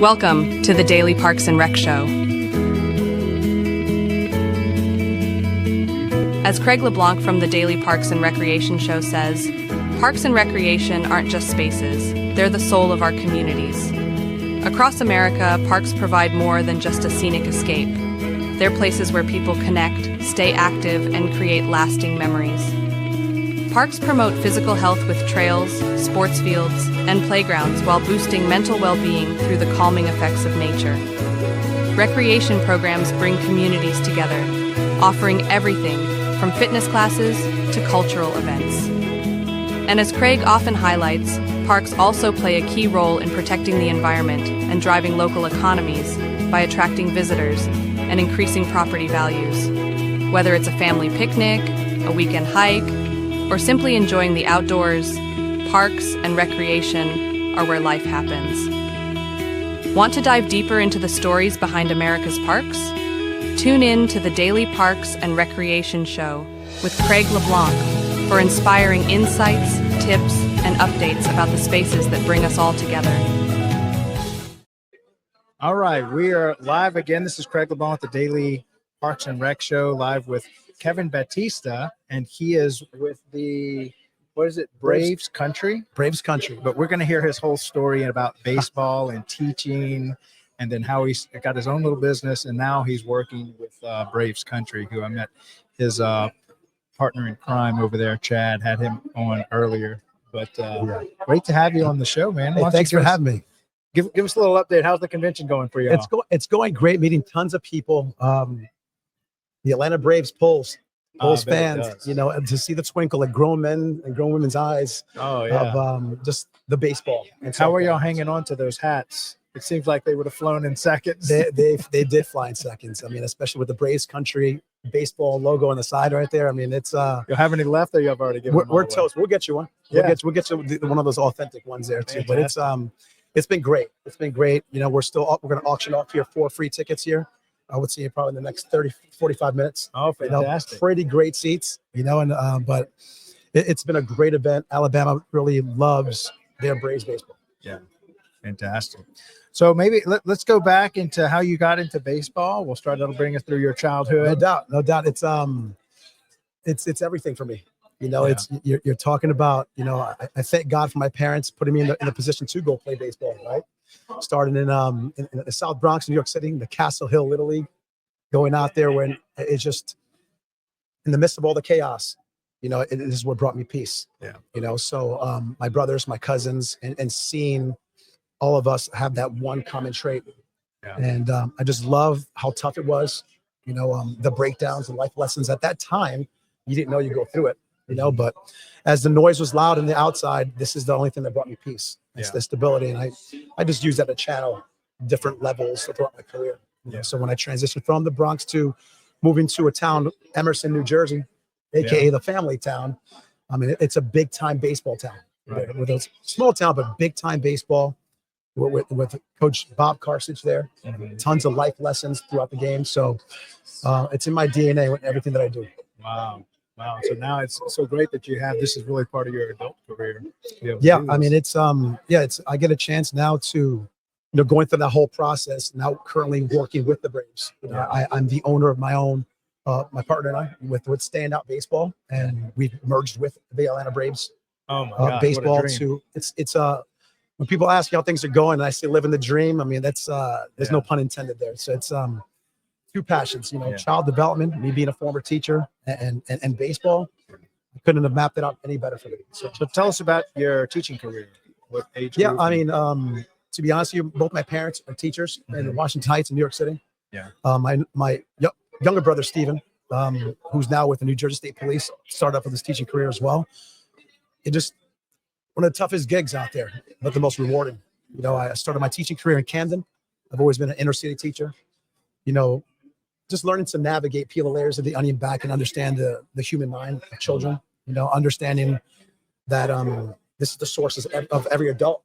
Welcome to the Daily Parks and Rec Show. As Craig LeBlanc from the Daily Parks and Recreation Show says, parks and recreation aren't just spaces, they're the soul of our communities. Across America, parks provide more than just a scenic escape. They're places where people connect, stay active, and create lasting memories. Parks promote physical health with trails, sports fields, and playgrounds while boosting mental well-being through the calming effects of nature. Recreation programs bring communities together, offering everything from fitness classes to cultural events. And as Craig often highlights, parks also play a key role in protecting the environment and driving local economies by attracting visitors and increasing property values. Whether it's a family picnic, a weekend hike, or simply enjoying the outdoors, parks and recreation are where life happens. Want to dive deeper into the stories behind America's parks? Tune in to the Daily Parks and Recreation Show with Craig LeBlanc for inspiring insights, tips, and updates about the spaces that bring us all together. All right, we are live again. This is Craig LeBlanc with the Daily Parks and Rec Show, live with Kevin Batista, and he is with the, what is it, Braves Country? Braves Country. But we're going to hear his whole story about baseball and teaching, and then how he's got his own little business, and now he's working with Braves Country, who I met his partner in crime over there, Chad, had him on earlier. But great to have you on the show, man. Hey, thanks for having me. Give us a little update. How's the convention going for you? It's going great, meeting tons of people. The Atlanta Braves Bulls fans, you know, and to see the twinkle at grown men and grown women's eyes of just the baseball. And how are y'all hanging on to those hats? It seems like they would have flown in seconds. They did fly in seconds. I mean, especially with the Braves Country baseball logo on the side right there. I mean, it's you have any left, or you have already given? We're toast. We'll get you one. Yeah. We'll get you one of those authentic ones there too. Fantastic. But it's been great. It's been great. You know, we're going to auction off here 4 free tickets here. I would see you probably in the next 45 minutes. Oh, fantastic. You know, pretty great seats, you know, and but it's been a great event. Alabama really loves their Braves baseball. Yeah, fantastic. So maybe let's go back into how you got into baseball. That'll bring us through your childhood. No doubt. It's everything for me. You know, it's you're talking about, you know, I thank God for my parents putting me in a position to go play baseball, right? Starting in the South Bronx, New York City, the Castle Hill Little League, going out there when it's just in the midst of all the chaos, you know, it is what brought me peace. Yeah. You know, so my brothers, my cousins, and seeing all of us have that one common trait. Yeah. And I just love how tough it was, you know, the breakdowns and life lessons at that time. You didn't know you go through it, you know, but as the noise was loud on the outside, this is the only thing that brought me peace. It's the stability. And I just use that to channel different levels throughout my career. You know? So when I transitioned from the Bronx to moving to a town, Emerson, New Jersey, AKA the family town, I mean, it's a big time baseball town. Right. With a small town, but big time baseball with Coach Bob Karsich there. Mm-hmm. Tons of life lessons throughout the game. So it's in my DNA with everything that I do. Wow. So now it's so great that this is really part of your adult career. Yeah. I mean, I get a chance now to, you know, going through that whole process, now currently working with the Braves. You know, I'm the owner of my own, my partner and I with Standout Baseball, and we've merged with the Atlanta Braves baseball to it's when people ask me how things are going and I say living the dream, I mean, that's there's no pun intended there. So it's two passions, you know, child development, me being a former teacher, and baseball. I couldn't have mapped it out any better for me. So tell us about your teaching career. What age? Yeah, I mean, to be honest with you, both my parents are teachers in Washington Heights in New York City. Yeah. My younger brother, Steven, who's now with the New Jersey State Police, started up with his teaching career as well. It just one of the toughest gigs out there, but the most rewarding. You know, I started my teaching career in Camden. I've always been an inner city teacher. You know, just learning to navigate, peel the layers of the onion back and understand the human mind of children, you know, understanding that this is the sources of every adult,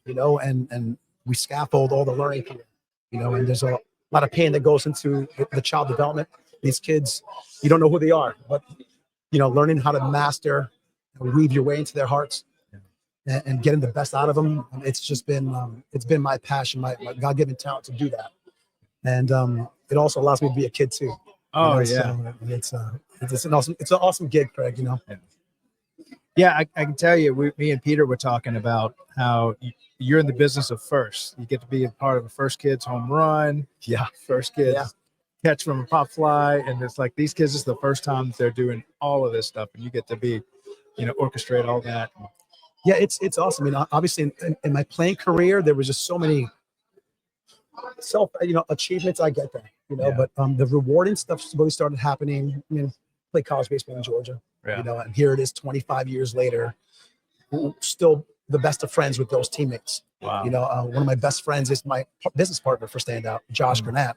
you know, and we scaffold all the learning here, you know, and there's a lot of pain that goes into the child development. These kids, you don't know who they are, but, you know, learning how to master and weave your way into their hearts. and getting the best out of them. It's just been my passion, my God-given talent to do that. And it also allows me to be a kid too. Oh, yeah. So it's an awesome gig, Craig, you know. Yeah, I can tell you, me and Peter were talking about how you're in the business of first. You get to be a part of a first kid's home run. Yeah. First kid's catch from a pop fly. And it's like these kids, is the first time that they're doing all of this stuff. And you get to be, orchestrate all that. Yeah, it's awesome. I mean, obviously in my playing career, there was just so many achievements. I get that, but the rewarding stuff really started happening. I mean, play college baseball in Georgia, and here it is 25 years later, still the best of friends with those teammates. Wow. One of my best friends is my business partner for Standout, Josh Granat.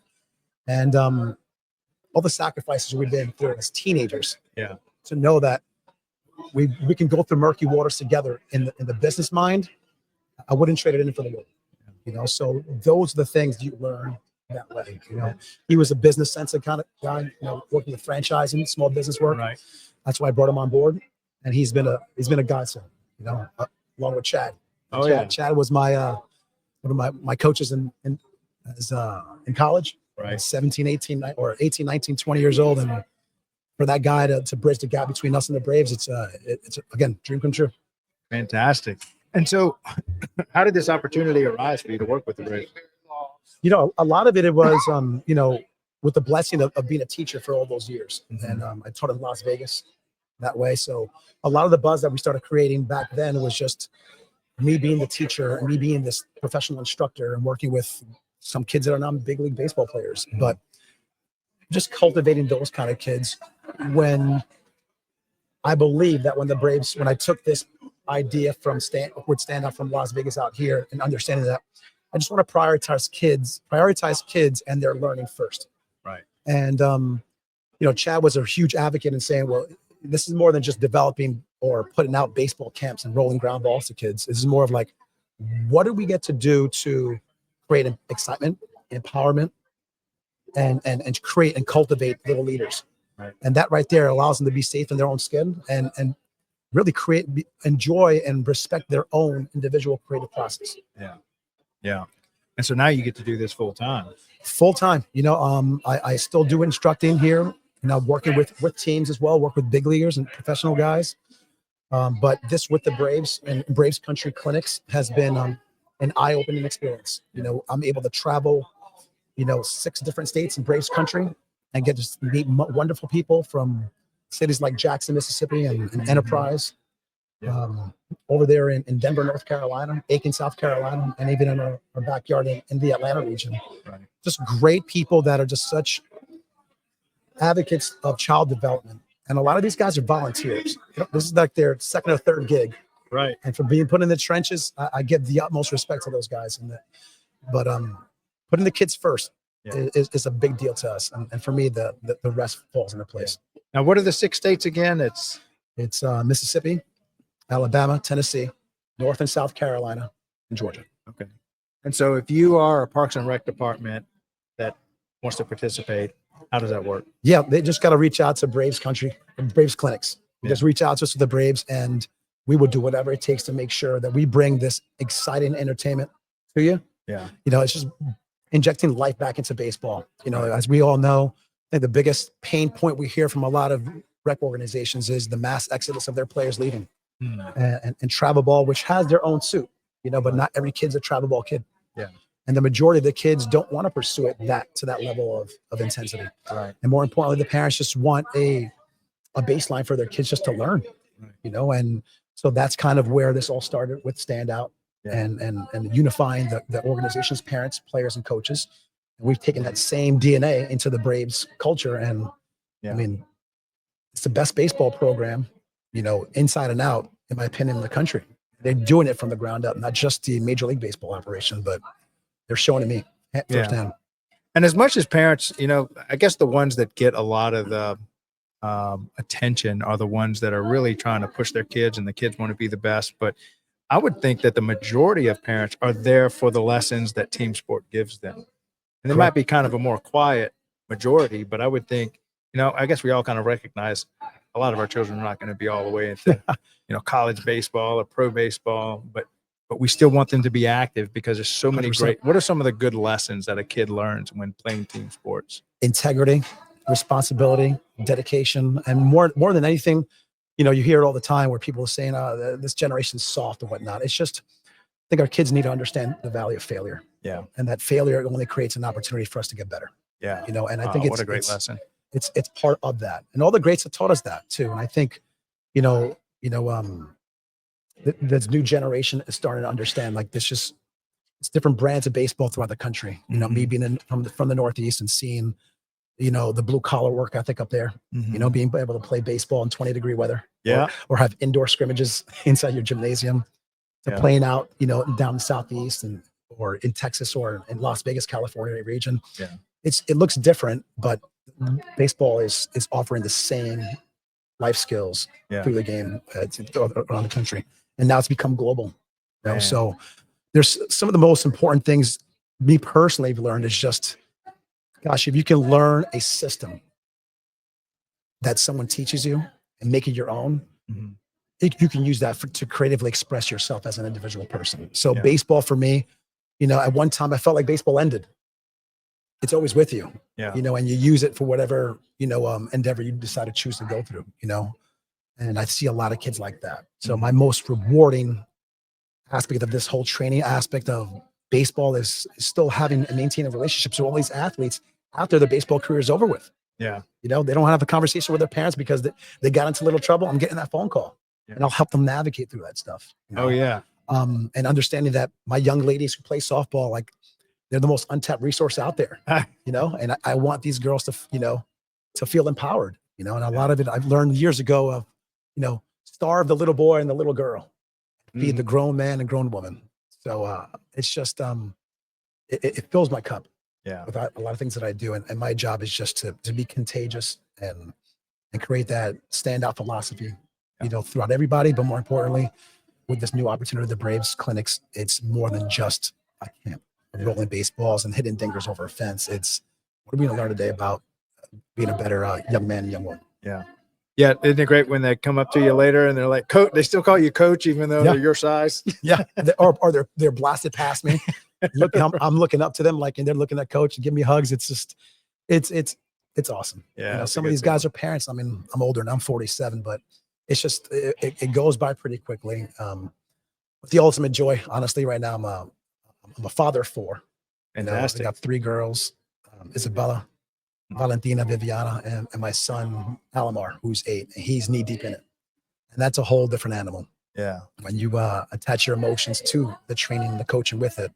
And all the sacrifices we've been through as teenagers, to know that we can go through murky waters together in the business mind, I wouldn't trade it in for the world. So those are the things you learn that way. He was a business sensitive kind of guy, working with franchising, small business work. Right. That's why I brought him on board, and he's been a godsend, along with Chad. Chad was my one of my coaches in college. Right. 17, 18, or 18, 19, 20 years old. And for that guy to bridge the gap between us and the Braves, it's again, dream come true. Fantastic. And so how did this opportunity arise for you to work with the Braves? A lot of it was, with the blessing of being a teacher for all those years. And I taught in Las Vegas that way. So a lot of the buzz that we started creating back then was just me being the teacher and me being this professional instructor and working with some kids that are not big league baseball players, but just cultivating those kind of kids. When I believe that when I took this idea from Standout from Las Vegas out here, and understanding that I just want to prioritize kids and their learning first. Right. And, Chad was a huge advocate in saying, well, this is more than just developing or putting out baseball camps and rolling ground balls to kids. This is more of like, what do we get to do to create excitement, empowerment, and create and cultivate little leaders. Right. And that right there allows them to be safe in their own skin and really enjoy and respect their own individual creative process. Yeah. Yeah. And so now you get to do this full time. I still do instructing here, working with teams as well, work with big leaguers and professional guys. But this with the Braves and Braves Country clinics has been an eye-opening experience. I'm able to travel, 6 different states in Braves Country and get to meet wonderful people from cities like Jackson, Mississippi, and Enterprise, over there in Denver, North Carolina, Aiken, South Carolina, and even in our backyard in the Atlanta region. Right. Just great people that are just such advocates of child development. And a lot of these guys are volunteers. This is like their second or third gig. Right. And for being put in the trenches, I give the utmost respect to those guys. But putting the kids first is a big deal to us. And for me, the rest falls into place. Now, what are the 6 states again? It's Mississippi, Alabama, Tennessee, North and South Carolina, and Georgia. Okay. And so if you are a Parks and Rec department that wants to participate, how does that work? Yeah, they just got to reach out to Braves Country and Braves Clinics. Just reach out to us with the Braves, and we will do whatever it takes to make sure that we bring this exciting entertainment to you. Yeah. It's just injecting life back into baseball. As we all know, I think the biggest pain point we hear from a lot of rec organizations is the mass exodus of their players leaving. And travel ball, which has their own suit, but not every kid's a travel ball kid. Yeah. And the majority of the kids don't want to pursue it to that level of intensity. Right. And more importantly, the parents just want a baseline for their kids just to learn, and so that's kind of where this all started with Standout and unifying the organization's parents, players, and coaches. And we've taken that same DNA into the Braves culture. And I mean, it's the best baseball program, inside and out, in my opinion, in the country. They're doing it from the ground up, not just the Major League Baseball operation, but they're showing it me firsthand. And as much as parents, I guess the ones that get a lot of the attention are the ones that are really trying to push their kids, and the kids want to be the best. But I would think that the majority of parents are there for the lessons that team sport gives them. And there might be kind of a more quiet majority, but I would think, I guess we all kind of recognize a lot of our children are not going to be all the way into, college baseball or pro baseball, but we still want them to be active because there's so many 100%. great. What are some of the good lessons that a kid learns when playing team sports? Integrity, responsibility, dedication, and more than anything, you hear it all the time where people are saying, this generation's soft or whatnot. It's just, I think our kids need to understand the value of failure. Yeah. And that failure only creates an opportunity for us to get better. Yeah. And I think what a great lesson. It's part of that. And all the greats have taught us that too. And I think, this new generation is starting to understand, like, it's different brands of baseball throughout the country. Me being from the Northeast and seeing, the blue collar work ethic up there, being able to play baseball in 20-degree weather, or have indoor scrimmages inside your gymnasium, to playing out, down in the Southeast or in Texas or in Las Vegas, California region. Yeah. It looks different, but baseball is offering the same life skills through the game around the country. And now it's become global. So there's some of the most important things me personally have learned is just, gosh, if you can learn a system that someone teaches you and make it your own, you can use that to creatively express yourself as an individual person. So baseball for me, at one time I felt like baseball ended. It's always with you, and you use it for whatever, endeavor you decide to choose to go through, and I see a lot of kids like that. So my most rewarding aspect of this whole training aspect of baseball is still having and maintaining relationships with all these athletes after their baseball career is over with. Yeah. They don't have a conversation with their parents because they got into a little trouble. I'm getting that phone call and I'll help them navigate through that stuff. Oh yeah. And understanding that my young ladies who play softball, like, they're the most untapped resource out there, and I want these girls to, to feel empowered, and a lot of it I've learned years ago of, starve the little boy and the little girl, feed the grown man and grown woman. So it's just, it fills my cup with a lot of things that I do. And my job is just to be contagious and create that standout philosophy, throughout everybody. But more importantly, with this new opportunity of the Braves clinics, it's more than just a camp. Rolling baseballs and hitting dingers over a fence. It's, what are we going to learn today about being a better young man and young woman? Yeah. Yeah. Isn't it great when they come up to you later and they're like, coach, they still call you coach, even though they're your size. Yeah. Or they're blasted past me. Look, I'm looking up to them, like, and they're looking at coach and give me hugs. It's just, it's awesome. Yeah. Some of these guys are parents. I mean, I'm older and I'm 47, but it's just, it goes by pretty quickly. With the ultimate joy, honestly, right now, I'm a father of 4. Fantastic. I got 3 girls, Isabella, Valentina, Viviana, and my son, Alamar, who's 8, and he's knee deep in it. And that's a whole different animal. Yeah. When you attach your emotions to the training and the coaching with it,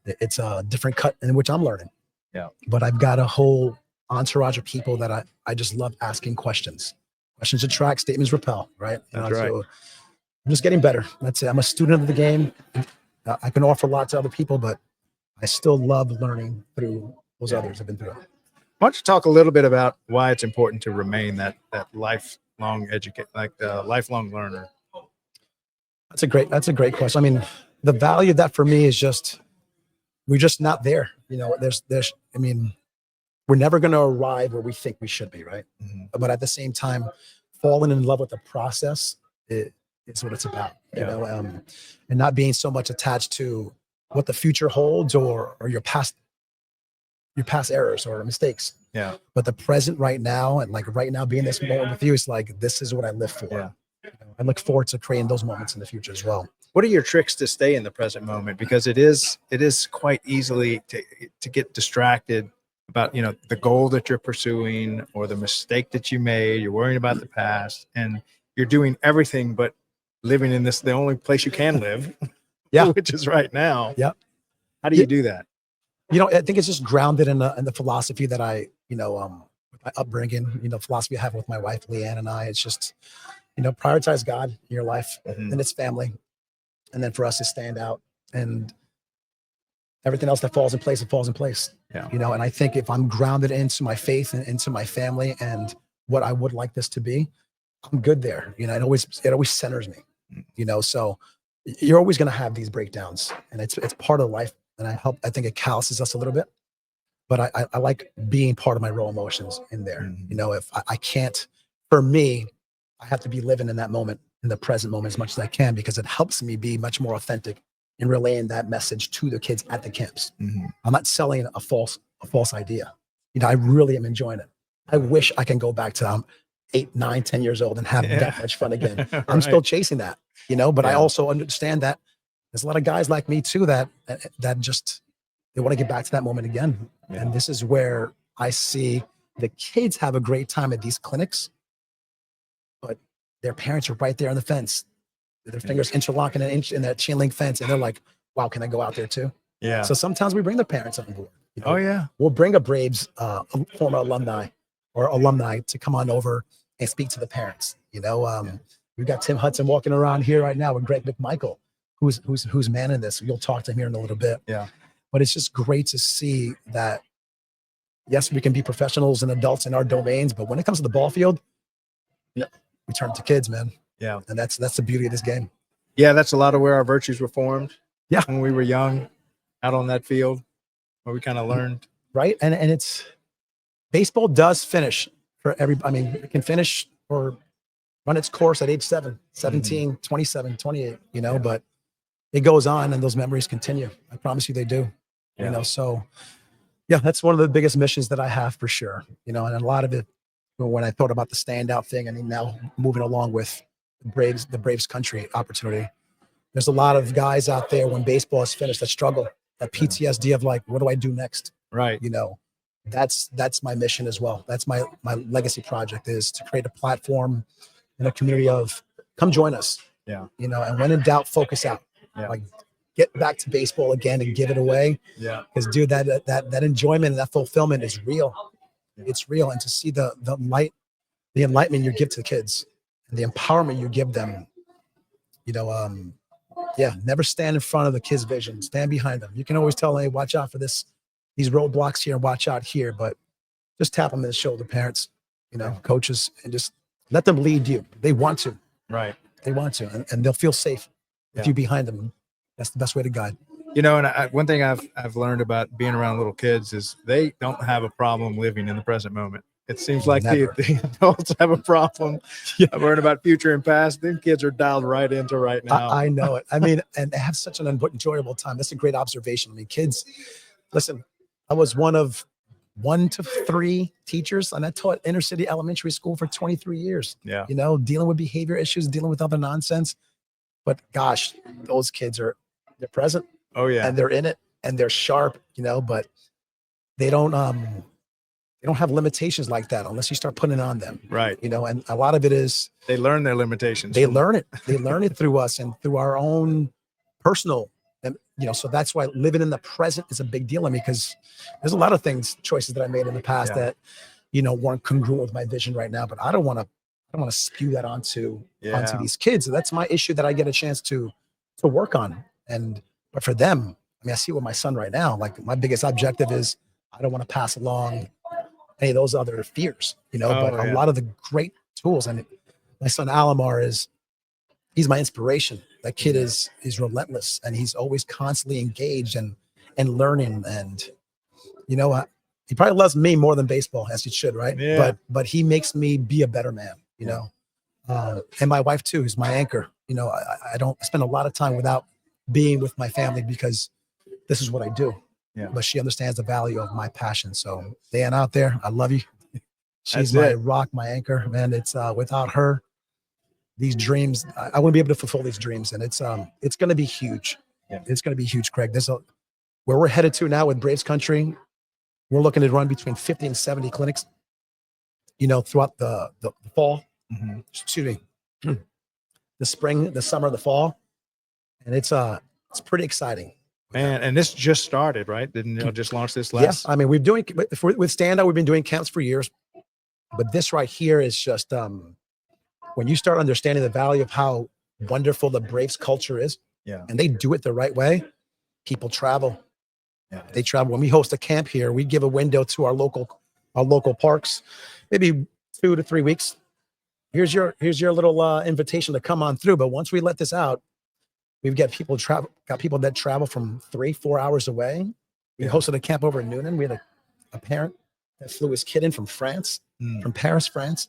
it's a different cut in which I'm learning. Yeah. But I've got a whole entourage of people that I just love asking questions. Questions attract, statements repel, right? That's right. So I'm just getting better. That's it. I'm a student of the game. I can offer a lot to other people, but I still love learning through those others I've been through. Why don't you talk a little bit about why it's important to remain that lifelong lifelong learner? That's a great question. I mean, the value of that for me is just, we're just not there. We're never going to arrive where we think we should be, right? But at the same time, falling in love with the process is what it's about, and not being so much attached to what the future holds or your past errors or mistakes. Yeah. But the present right now, and like right now being this moment with you, is like, this is what I live for. Yeah. I look forward to creating those moments in the future as well. What are your tricks to stay in the present moment? Because it is quite easily to get distracted about, the goal that you're pursuing or the mistake that you made. You're worrying about the past and you're doing everything but living in the only place you can live, which is right now. Yeah. How do you do that? I think it's just grounded in the philosophy that my upbringing, philosophy I have with my wife, Leanne, and I. It's just, prioritize God in your life and it's family. And then for us to stand out, and everything else that falls in place, it falls in place. Yeah. And I think if I'm grounded into my faith and into my family and what I would like this to be, I'm good there. It always centers me, so you're always going to have these breakdowns, and it's part of life. And I think it calluses us a little bit, but I like being part of my raw emotions in there. If I can't, for me, I have to be living in that moment, in the present moment as much as I can, because it helps me be much more authentic in relaying that message to the kids at the camps. I'm not selling a false idea. You know, I really am enjoying it. I wish I can go back to 8, 9, 10 years old and have that much fun again. I'm still chasing that, you know, but I also understand that there's a lot of guys like me too that just, they want to get back to that moment again. And this is where I see the kids have a great time at these clinics, but their parents are right there on the fence. Their fingers interlocking in that chain link fence. And they're like, wow, can I go out there too? Yeah. So sometimes we bring the parents on board. You know? Oh yeah. We'll bring a Braves former alumni to come on over and speak to the parents. You know, we've got Tim Hudson walking around here right now with Greg McMichael, who's manning this. You'll talk to him here in a little bit. Yeah. But it's just great to see that, yes, we can be professionals and adults in our domains, but when it comes to the ball field, we turn to kids, man. Yeah. And that's the beauty of this game. Yeah, that's a lot of where our virtues were formed. Yeah. When we were young, out on that field, where we kind of learned. Right. And it's, baseball does finish for I mean, it can finish or run its course at age 17, 27, 28, you know, but it goes on and those memories continue. I promise you they do. You know, so yeah, that's one of the biggest missions that I have for sure. You know, and a lot of it, when I thought about the Standout thing, and now moving along with the Braves country opportunity, there's a lot of guys out there when baseball is finished that struggle, that PTSD of like, what do I do next? Right. You know, that's my mission as well. That's my legacy project, is to create a platform and a community of come join us. Yeah. You know, and when in doubt, focus out. Yeah. Like get back to baseball again and give it away. Yeah. Because dude, that enjoyment and that fulfillment is real. Yeah. It's real. And to see the light, the enlightenment you give to the kids and the empowerment you give them, you know, never stand in front of the kids' vision. Stand behind them. You can always tell, hey, watch out for these roadblocks here, watch out here, but just tap them in the shoulder, parents, you know, coaches, and just let them lead you. They want to. Right. They want to, and they'll feel safe if you're behind them. That's the best way to guide. You know, and one thing I've learned about being around little kids is they don't have a problem living in the present moment. It seems like the adults have a problem. I've learned about future and past. Them kids are dialed right into right now. I know it. I mean, and they have such an enjoyable time. That's a great observation. I mean, kids, listen, I was one of 1 to 3 teachers, and I taught inner city elementary school for 23 years. Yeah. You know, dealing with behavior issues, dealing with other nonsense. But gosh, those kids they're present. Oh yeah. And they're in it and they're sharp, you know, but they don't have limitations like that unless you start putting it on them. Right. You know, and a lot of it is they learn their limitations. They learn it. They learn it through us and through our own personal, and you know, so that's why living in the present is a big deal. I mean, because there's a lot of choices that I made in the past that, you know, weren't congruent with my vision right now, but I don't want to spew that onto these kids. So that's my issue that I get a chance to work on. But for them, I mean, I see with my son right now, like my biggest objective is I don't want to pass along any of those other fears, you know, a lot of the great tools. And my son Alamar he's my inspiration. That kid is relentless, and he's always constantly engaged and learning. And, you know, he probably loves me more than baseball, as he should. Right. Yeah. But he makes me be a better man, you know, and my wife too, is my anchor. You know, I don't spend a lot of time without being with my family because this is what I do. Yeah. But she understands the value of my passion. So Dan out there, I love you. She's my rock, my anchor, man. It's without her, these dreams, I wouldn't be able to fulfill these dreams. And it's going to be huge. Yeah. It's going to be huge, Craig. Where we're headed to now with Braves country, we're looking to run between 50 and 70 clinics, you know, throughout the fall, excuse me, the spring, the summer, the fall. And it's pretty exciting. Man, and this just started, right? Didn't you just launch this last? Yes. I mean, with Standout, we've been doing camps for years, but this right here is just, when you start understanding the value of how wonderful the Braves culture is, and they do it the right way, people travel. Yeah. They travel. When we host a camp here, we give a window to our local parks, maybe 2 to 3 weeks. Here's your little invitation to come on through. But once we let this out, we've got people that travel from 3-4 hours away. We hosted a camp over in Noonan. We had a parent that flew his kid in from France, from Paris, France.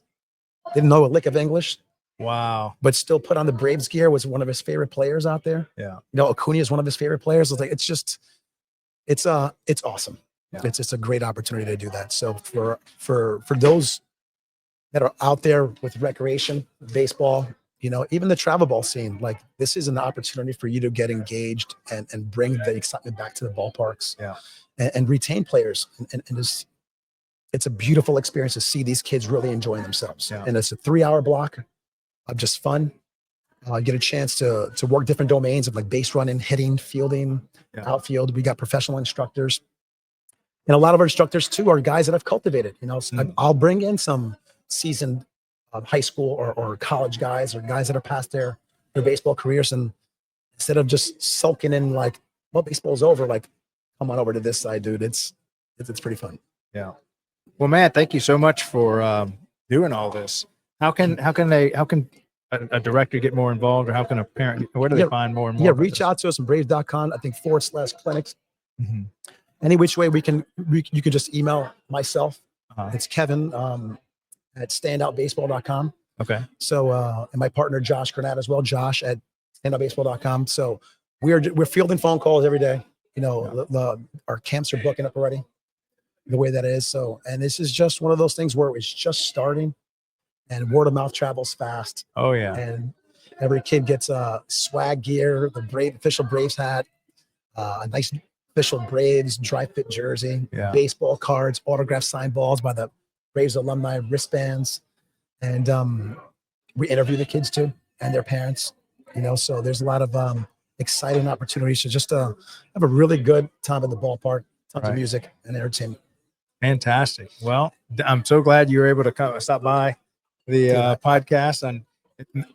Didn't know a lick of English. Wow. but still put on the Braves gear, was one of his favorite players out there. Yeah. You know, Acuna is one of his favorite players. It's like, it's awesome. Yeah. It's just a great opportunity to do that. So for those that are out there with recreation, baseball, you know, even the travel ball scene, like this is an opportunity for you to get engaged and bring the excitement back to the ballparks. Yeah. And retain players. And just, it's a beautiful experience to see these kids really enjoying themselves. Yeah. And it's a 3-hour block of just fun. Get a chance to work different domains of like base running, hitting, fielding, outfield. We got professional instructors. And a lot of our instructors too are guys that I've cultivated. You know, so I'll bring in some seasoned high school or college guys or guys that are past their baseball careers. And instead of just sulking in like, well, baseball's over, like, come on over to this side, dude. It's pretty fun. Yeah. Well, man, thank you so much for doing all this. How can a director get more involved, or how can a parent, where do they find more and more? Yeah, reach out to us on braves.com, I think /clinics. Mm-hmm. Any which way you can just email myself. It's Kevin at standoutbaseball.com. Okay. So and my partner Josh Granat as well, Josh at standoutbaseball.com. So we're fielding phone calls every day. You know, our camps are booking up already, the way that is. So, and this is just one of those things where it's just starting, and word of mouth travels fast. Oh yeah. And every kid gets a swag gear, the official Braves hat, a nice official Braves dry fit jersey, baseball cards, autographed signed balls by the Braves alumni, wristbands, and we interview the kids too and their parents. You know, so there's a lot of exciting opportunities to just have a really good time in the ballpark, tons of music and entertainment. Fantastic. Well, I'm so glad you were able to stop by the podcast. And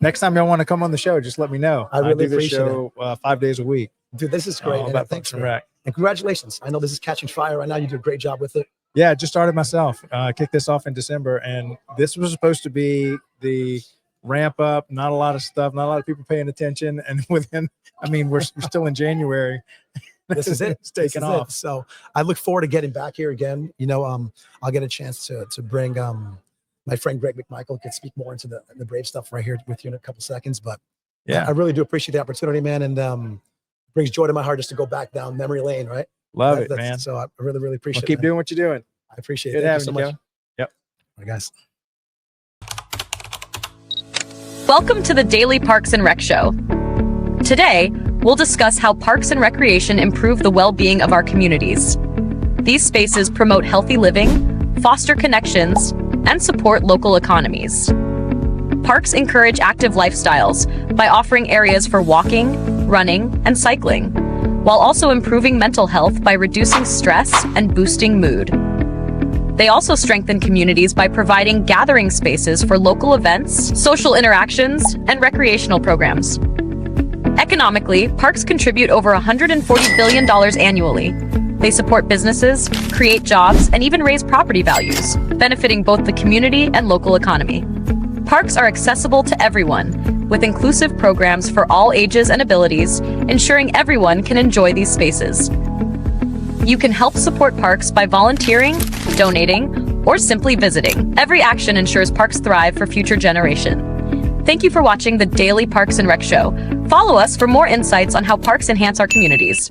next time y'all want to come on the show, just let me know. I really do this appreciate show 5 days a week. Dude, this is great. About Thanks for Rec. And congratulations. I know this is catching fire right now. You did a great job with it. Yeah, I just started myself. Kicked this off in December, and this was supposed to be the ramp up. Not a lot of stuff, not a lot of people paying attention. And within, I mean, we're still in January. This is it. It's taken off. So I look forward to getting back here again. You know, I'll get a chance to bring my friend Greg McMichael, can speak more into the Brave stuff right here with you in a couple seconds. But yeah, I really do appreciate the opportunity, man. And brings joy to my heart just to go back down memory lane, right? Love it, man. So I really, really appreciate it. Keep doing what you're doing. I appreciate it. Good Thank you so having much. Yep. All right, guys. Welcome to the Daily Parks and Rec Show. Today, we'll discuss how parks and recreation improve the well-being of our communities. These spaces promote healthy living, foster connections, and support local economies. Parks encourage active lifestyles by offering areas for walking, running, and cycling, while also improving mental health by reducing stress and boosting mood. They also strengthen communities by providing gathering spaces for local events, social interactions, and recreational programs. Economically, parks contribute over $140 billion annually. They support businesses, create jobs, and even raise property values, benefiting both the community and local economy. Parks are accessible to everyone, with inclusive programs for all ages and abilities, ensuring everyone can enjoy these spaces. You can help support parks by volunteering, donating, or simply visiting. Every action ensures parks thrive for future generations. Thank you for watching the Daily Parks and Rec Show. Follow us for more insights on how parks enhance our communities.